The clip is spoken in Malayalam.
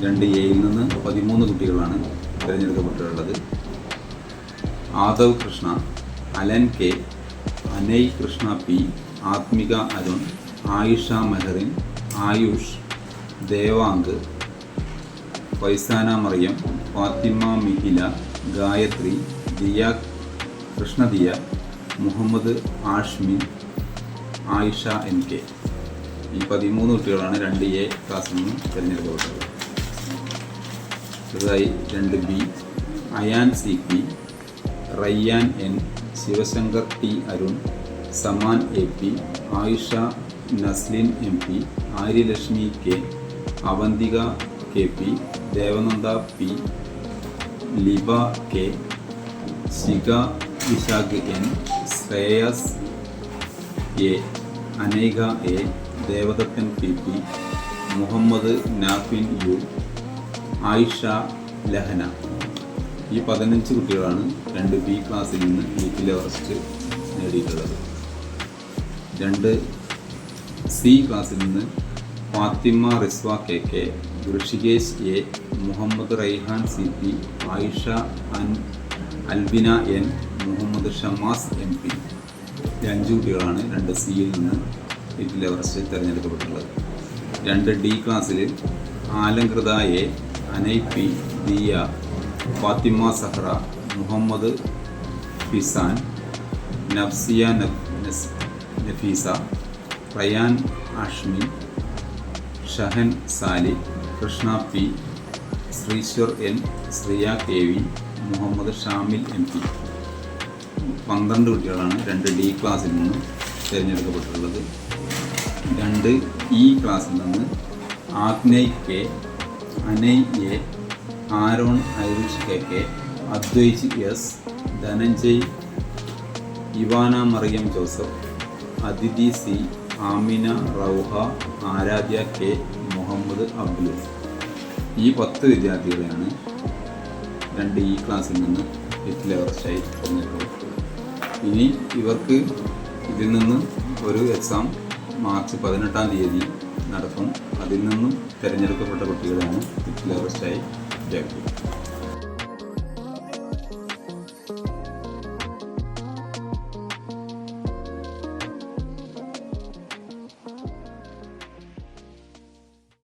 രണ്ട് എയിൽ നിന്ന് 13 കുട്ടികളാണ് തിരഞ്ഞെടുക്കപ്പെട്ടിട്ടുള്ളത്. Aadhav Krishna, Alan K, Anay Krishna P, Athmika Arun, Ayisha Mehrin, Ayush, Devank, Faizana Mariyam, Fathima Mihila, Gayathri, Diya, Krishnadiya, Muhammed Ashmin, Ayisha N K. ഈ 13 കുട്ടികളാണ് 2A ക്ലാസ്സിൽ നിന്ന് തിരഞ്ഞെടുക്കപ്പെട്ടത്. അടുത്തതായി 2B, Ayaan C P, Rayyan N, Sivasankar T Arun, Saman A P, Ayisha Naslin M P, Aryalakshmi K, Avanthika K P, Devananda P, Liba K, Shikha Vishakh N, Sreyas A, Anaika A, Devadathan P P, Muhammed Nafin U, Ayisha Lahana. ഈ 15 കുട്ടികളാണ് 2B ക്ലാസ്സിൽ നിന്ന് നീറ്റിൽ എവറസ്റ്റ് നേടിയിട്ടുള്ളത്. 2C ക്ലാസ്സിൽ നിന്ന് Fathima Rizwa K K, Rishikesh A, Muhammed Raihan C P, Ayisha Albina N, Muhammed Shamas M P. 5 കുട്ടികളാണ് 2Cയിൽ നിന്ന് നീറ്റിൽ എവറസ്റ്റ് തിരഞ്ഞെടുക്കപ്പെട്ടുള്ളത്. 2D ക്ലാസ്സിൽ Alankritha A, Anai P, Diya, Fathima Sahra, Muhammed Fizan, Nafsiya Nafeesa, Rayan Ashmi, Shahan Sali, Krishna P, Sreeshwar N, Shriya K V, Muhammed Shamil M P. 12 കുട്ടികളാണ് 2D ക്ലാസ്സിൽ നിന്ന് തിരഞ്ഞെടുക്കപ്പെട്ടിട്ടുള്ളത്. 2E ക്ലാസ്സിൽ നിന്ന് Agnay K, Anay A, Aaron Irish K K, Adwaij S, Dhananjay, Ivana Mariyam Joseph, Athidhi C, Amina Rouha, Aaradhya K, Muhammed Abdul. ഈ 10 വിദ്യാർത്ഥികളെയാണ് 2E ക്ലാസ്സിൽ നിന്ന് നീറ്റിൽ എവറസ്റ്റായി തിരഞ്ഞെടുക്കപ്പെട്ടത്. ഇനി ഇവർക്ക് ഇതിൽ നിന്ന് ഒരു എക്സാം മാർച്ച് 18-ാം തീയതി നടക്കും. അതിൽ നിന്നും തിരഞ്ഞെടുക്കപ്പെട്ട കുട്ടികളാണ് നീറ്റിൽ എവറസ്റ്റായി ജയിക്കുക.